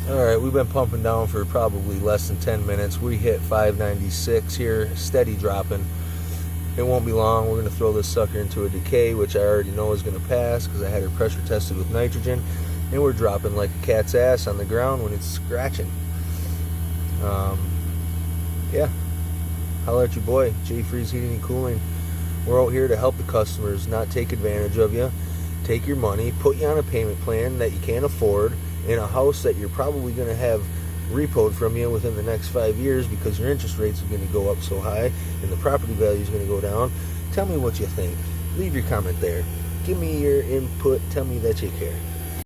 Alright, we've been pumping down for probably less than 10 minutes. We hit 596 here, steady dropping. It won't be long. We're going to throw this sucker into a decay, which I already know is going to pass because I had her pressure tested with nitrogen. And we're dropping like a cat's ass on the ground when it's scratching. Yeah. Holler at your boy, J Freeze Heating and Cooling. We're out here to help the customers, not take advantage of you. Take your money, put you on a payment plan that you can't afford in a house that you're probably going to have repoed from you within the next 5 years because your interest rates are going to go up so high and the property value is going to go down. Tell me what you think. Leave your comment there. Give me your input. Tell me that you care.